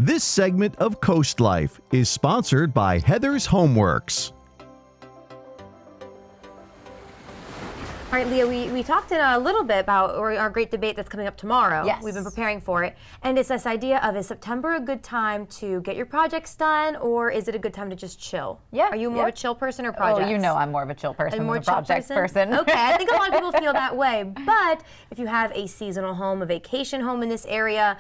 This segment of Coast Life is sponsored by Heather's Homeworks. All right, Leah, we talked in a little bit about our great debate that's coming up tomorrow. Yes. We've been preparing for it. And it's this idea of, is September a good time to get your projects done, or is it a good time to just chill? Yeah. Are you more of a chill person or projects? Oh, you know I'm more of a chill person than a chill project person. Okay, I think a lot of people feel that way. But if you have a seasonal home, a vacation home in this area,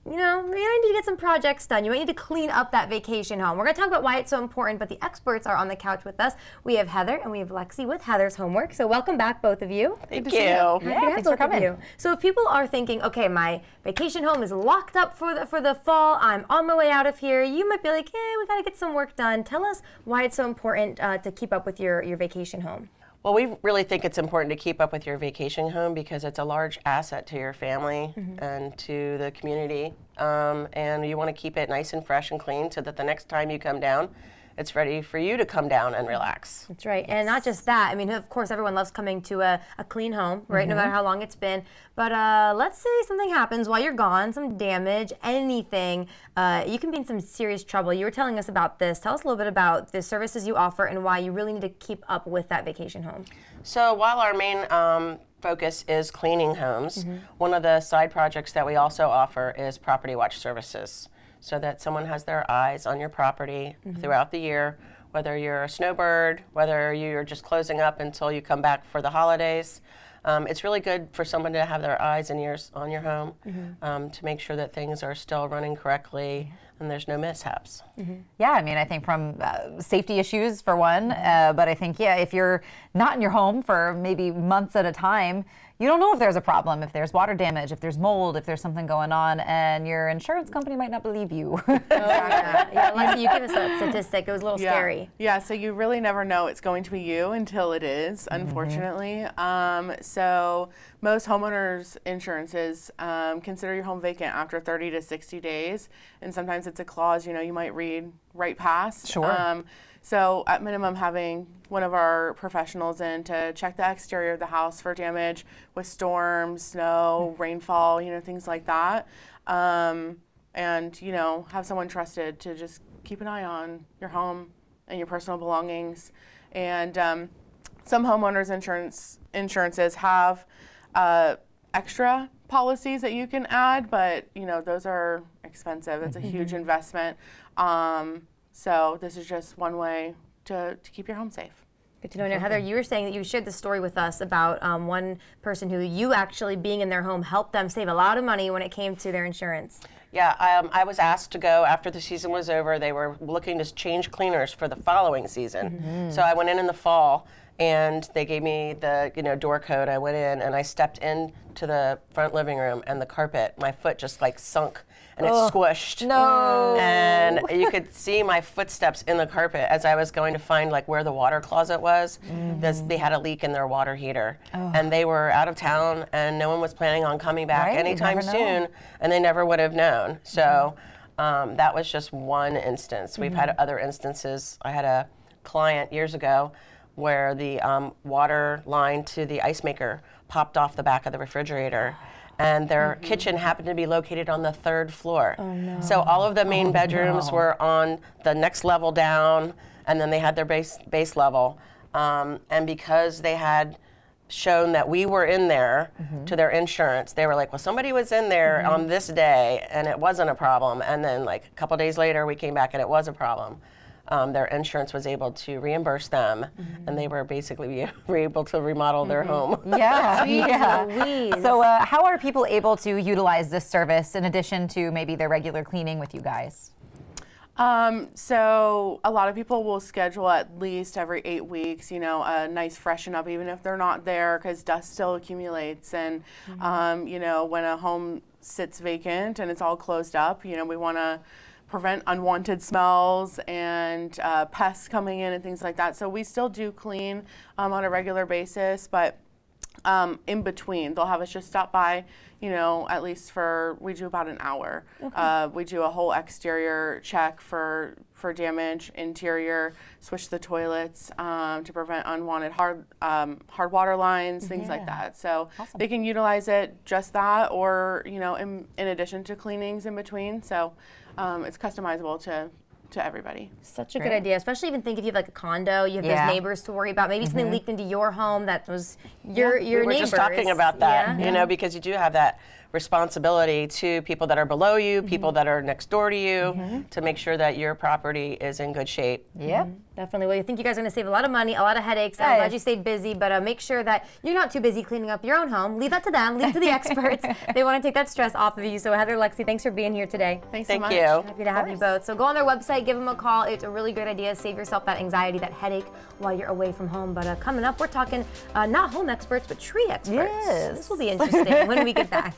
you know, you might need to get some projects done. You might need to clean up that vacation home. We're going to talk about why it's so important, but the experts are on the couch with us. We have Heather and we have Lexi with Heather's Homework. So welcome back, both of you. Thank you. Yeah, thanks for coming. So if people are thinking, okay, my vacation home is locked up for the fall, I'm on my way out of here, you might be like, we got to get some work done. Tell us why it's so important to keep up with your vacation home. Well, we really think it's important to keep up with your vacation home because it's a large asset to your family and to the community. And you want to keep it nice and fresh and clean so that the next time you come down, it's ready for you to come down and relax. That's right. Yes. And not just that. I mean, of course, everyone loves coming to a clean home, right? No matter how long it's been. But let's say something happens while you're gone, some damage, anything. You can be in some serious trouble. You were telling us about this. Tell us a little bit about the services you offer and why you really need to keep up with that vacation home. So while our main focus is cleaning homes, one of the side projects that we also offer is property watch services, so that someone has their eyes on your property throughout the year, whether you're a snowbird, whether you're just closing up until you come back for the holidays. It's really good for someone to have their eyes and ears on your home to make sure that things are still running correctly and there's no mishaps. Yeah, I mean, I think from safety issues for one, but I think, yeah, if you're not in your home for maybe months at a time, you don't know if there's a problem, if there's water damage, if there's mold, if there's something going on, and your insurance company might not believe you. Yeah, Lexi, you gave us a statistic. It was a little scary. Yeah, so you really never know it's going to be you until it is, unfortunately. So most homeowners insurances consider your home vacant after 30 to 60 days, and sometimes it's a clause, you know, you might read right past. Sure. So at minimum, having one of our professionals in to check the exterior of the house for damage with storms, snow, rainfall, you know, things like that. And, you know, have someone trusted to just keep an eye on your home and your personal belongings. And some homeowners insurances have extra policies that you can add, but, you know, those are expensive. It's a huge investment. So this is just one way to keep your home safe. Good to know. Now, Heather, you were saying that you shared the story with us about one person who you actually being in their home helped them save a lot of money when it came to their insurance. Yeah, I was asked to go after the season was over. They were looking to change cleaners for the following season. So I went in the fall, and they gave me the door code. I went in and I stepped into the front living room, and the carpet, my foot just like sunk and it squished. No. And you could see my footsteps in the carpet as I was going to find like where the water closet was. They had a leak in their water heater, and they were out of town, and no one was planning on coming back anytime soon, and they never would have known. So that was just one instance. We've had other instances. I had a client years ago where the water line to the ice maker popped off the back of the refrigerator, and their kitchen happened to be located on the 3rd floor. Oh, no. So all of the main bedrooms were on the next level down, and then they had their base level. And because they had shown that we were in there to their insurance, they were like, well, somebody was in there on this day, and it wasn't a problem. And then like a couple days later, we came back and it was a problem. Their insurance was able to reimburse them, and they were basically able to remodel their home. Yeah, yeah. So how are people able to utilize this service in addition to maybe their regular cleaning with you guys? So a lot of people will schedule at least every 8 weeks, you know, a nice freshen up, even if they're not there, because dust still accumulates. And, you know, when a home sits vacant and it's all closed up, you know, we want to prevent unwanted smells and pests coming in and things like that. So we still do clean on a regular basis, but in between. They'll have us just stop by, you know, at least we do about an hour. We do a whole exterior check for damage, interior, switch the toilets to prevent unwanted hard water lines, things like that. So they can utilize it just that, or, you know, in addition to cleanings in between. So it's customizable to everybody. Such a good idea, especially even think if you have like a condo, you have those neighbors to worry about. Maybe something leaked into your home that was your We were neighbors. just talking about that, you know, because you do have that responsibility to people that are below you, people that are next door to you, to make sure that your property is in good shape. Yep. Definitely. Well, I think you guys are going to save a lot of money, a lot of headaches. I'm glad you stayed busy, but make sure that you're not too busy cleaning up your own home. Leave that to them. Leave it to the experts. They want to take that stress off of you. So Heather, Lexi, thanks for being here today. Thanks so much. Thank you. Happy to have you both. So go on their website, give them a call. It's a really great idea. Save yourself that anxiety, that headache while you're away from home. But coming up, we're talking not home experts, but tree experts. Yes. This will be interesting when we get back.